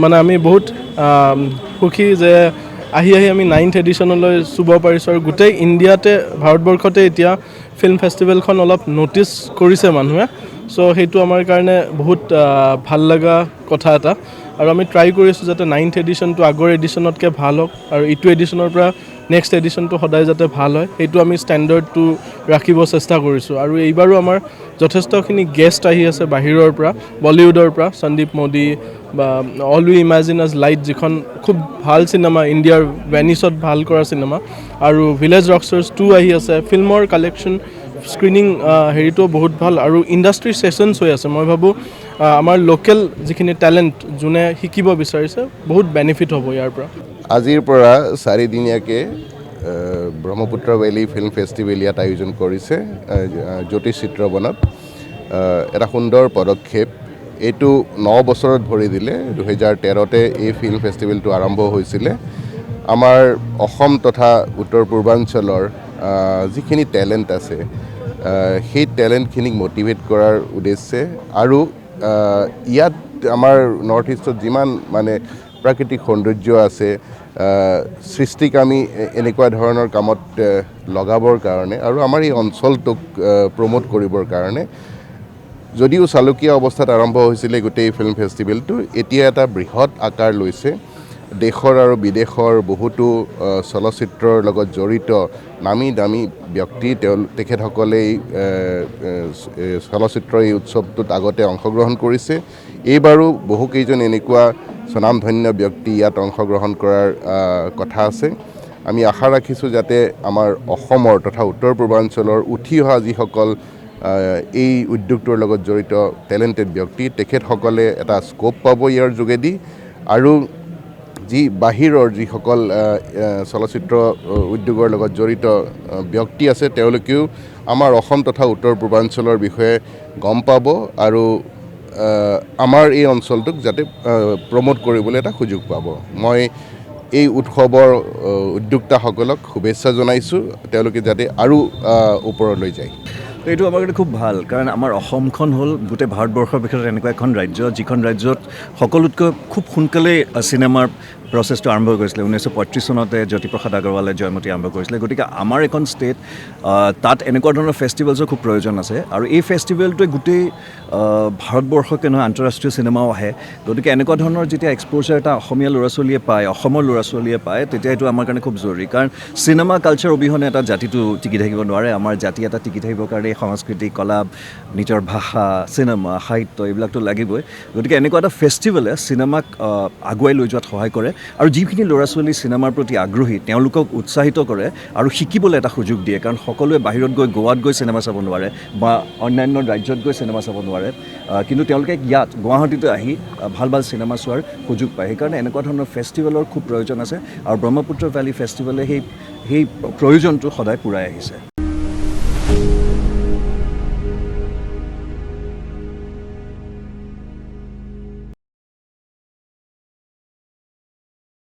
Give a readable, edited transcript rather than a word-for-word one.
মানে আমি বহুত সুখী যে আহি আমি 9th এডিশ্যনলৈ চুব পাৰিছোঁ আৰু গোটেই ইণ্ডিয়াতে ভাৰতবৰ্ষতে এতিয়া ফিল্ম ফেষ্টিভেলখন অলপ ন'টিছ কৰিছে মানুহে চ' সেইটো আমাৰ কাৰণে বহুত ভাল লগা কথা এটা আৰু আমি ট্ৰাই কৰিছোঁ যাতে 9th এডিশ্যনটো আগৰ এডিশ্যনতকৈ ভাল হওক আৰু ইটো এডিশ্যনৰ পৰা নেক্সট এডিশ্যনটো সদায় যাতে ভাল হয় সেইটো আমি ষ্টেণ্ডাৰ্ডটো ৰাখিব চেষ্টা কৰিছোঁ আৰু এইবাৰো আমাৰ যথেষ্টখিনি গেষ্ট আহি আছে বাহিৰৰ পৰা বলিউডৰ পৰা সন্দীপ মোদী বা অল উই ইমাজিন আজ লাইট যিখন খুব ভাল চিনেমা ইণ্ডিয়াৰ ভেনিছত ভাল কৰা চিনেমা আৰু ভিলেজ ৰকষ্টাৰ্ছ 2 আহি আছে ফিল্মৰ কালেকশ্যন স্ক্ৰিনিং হেৰিটো বহুত ভাল আৰু ইণ্ডাষ্ট্ৰী ছেশ্যনছ হৈ আছে মই ভাবোঁ আমাৰ লোকেল যিখিনি টেলেণ্ট যোনে শিকিব বিচাৰিছে বহুত বেনিফিট হ'ব ইয়াৰ পৰা আজিৰ পৰা 4 দিনীয়াকৈ ব্ৰহ্মপুত্ৰ ভেলী ফিল্ম ফেষ্টিভেল ইয়াত আয়োজন কৰিছে জ্যোতিষ চিত্ৰবনত এটা সুন্দৰ পদক্ষেপ এইটো 9 বছৰত ভৰি দিলে 2013তে এই ফিল্ম ফেষ্টিভেলটো আৰম্ভ হৈছিলে আমাৰ অসম তথা উত্তৰ পূৰ্বাঞ্চলৰ যিখিনি টেলেণ্ট আছে সেই টেলেণ্টখিনিক মটিভেট কৰাৰ উদ্দেশ্যে আৰু ইয়াত আমাৰ নৰ্থ ইষ্টত যিমান মানে প্ৰাকৃতিক সৌন্দৰ্য আছে সৃষ্টিক আমি এনেকুৱা ধৰণৰ কামত লগাবৰ কাৰণে আৰু আমাৰ এই অঞ্চলটোক প্ৰমোট কৰিবৰ কাৰণে যদিও চালুকীয়া অৱস্থাত আৰম্ভ হৈছিলে গোটেই ফিল্ম ফেষ্টিভেলটো এতিয়া এটা বৃহৎ আকাৰ লৈছে দেশৰ আৰু বিদেশৰ বহুতো চলচ্চিত্ৰৰ লগত জড়িত নামী দামী ব্যক্তি তেখেতসকলে চলচ্চিত্ৰৰ এই উৎসৱটোত আগতে অংশগ্ৰহণ কৰিছে এইবাৰো বহুকেইজন এনেকুৱা স্বনামধন্য ব্যক্তি ইয়াত অংশগ্ৰহণ কৰাৰ কথা আছে আমি আশা ৰাখিছোঁ যাতে আমাৰ অসমৰ তথা উত্তৰ পূৰ্বাঞ্চলৰ উঠি অহা যিসকল এই উদ্যোগটোৰ লগত জড়িত টেলেণ্টেড ব্যক্তি তেখেতসকলে এটা স্ক'প পাব ইয়াৰ যোগেদি আৰু যি বাহিৰৰ যিসকল চলচ্চিত্ৰ উদ্যোগৰ লগত জড়িত ব্যক্তি আছে তেওঁলোকেও আমাৰ অসম তথা উত্তৰ পূৰ্বাঞ্চলৰ বিষয়ে গম পাব আৰু আমাৰ এই অঞ্চলটোক যাতে প্ৰমোট কৰিবলৈ এটা সুযোগ পাব মই এই উৎসৱৰ উদ্যোক্তাসকলক শুভেচ্ছা জনাইছোঁ তেওঁলোকে যাতে আৰু ওপৰলৈ যায় এইটো আমাৰ কাৰণে খুব ভাল কাৰণ আমাৰ অসমখন হ'ল গোটেই ভাৰতবৰ্ষৰ ভিতৰত এনেকুৱা এখন ৰাজ্য যিখন ৰাজ্যত সকলোতকৈ খুব সোনকালে চিনেমাৰ প্ৰচেছটো আৰম্ভ কৰিছিলে 1935 চনতে জ্যোতিপ্ৰসাদ আগৰৱালে জয়মতী আৰম্ভ কৰিছিলে গতিকে আমাৰ এখন ষ্টেট তাত এনেকুৱা ধৰণৰ ফেষ্টিভেলছৰ খুব প্ৰয়োজন আছে আৰু এই ফেষ্টিভেলটোৱে গোটেই ভাৰতবৰ্ষকে নহয় আন্তঃৰাষ্ট্ৰীয় চিনেমাও আহে গতিকে এনেকুৱা ধৰণৰ যেতিয়া এক্সপ'জাৰ এটা অসমীয়া ল'ৰা ছোৱালীয়ে পায় অসমৰ ল'ৰা ছোৱালীয়ে পায় তেতিয়া এইটো আমাৰ কাৰণে খুব জৰুৰী কাৰণ চিনেমা কালচাৰ অবিহনে এটা জাতিটো টিকি থাকিব নোৱাৰে আমাৰ জাতি এটা টিকি থাকিবৰ কাৰণে সংস্কৃতি কলা নিজৰ ভাষা চিনেমা সাহিত্য এইবিলাকতো লাগিবই গতিকে এনেকুৱা এটা ফেষ্টিভেলে চিনেমাক আগুৱাই লৈ যোৱাত সহায় কৰে আৰু যিখিনি ল'ৰা ছোৱালী চিনেমাৰ প্ৰতি আগ্ৰহী তেওঁলোকক উৎসাহিত কৰে আৰু শিকিবলৈ এটা সুযোগ দিয়ে কাৰণ সকলোৱে বাহিৰত গৈ গোৱাত গৈ চিনেমা চাব নোৱাৰে বা অন্যান্য ৰাজ্যত গৈ চিনেমা চাব নোৱাৰে কিন্তু তেওঁলোকে ইয়াত গুৱাহাটীতে আহি ভাল ভাল চিনেমা চোৱাৰ সুযোগ পায় সেইকাৰণে এনেকুৱা ধৰণৰ ফেষ্টিভেলৰ খুব প্ৰয়োজন আছে আৰু ব্ৰহ্মপুত্ৰ ভেলী ফেষ্টিভেলে সেই প্ৰয়োজনটো সদায় পূৰাই আহিছে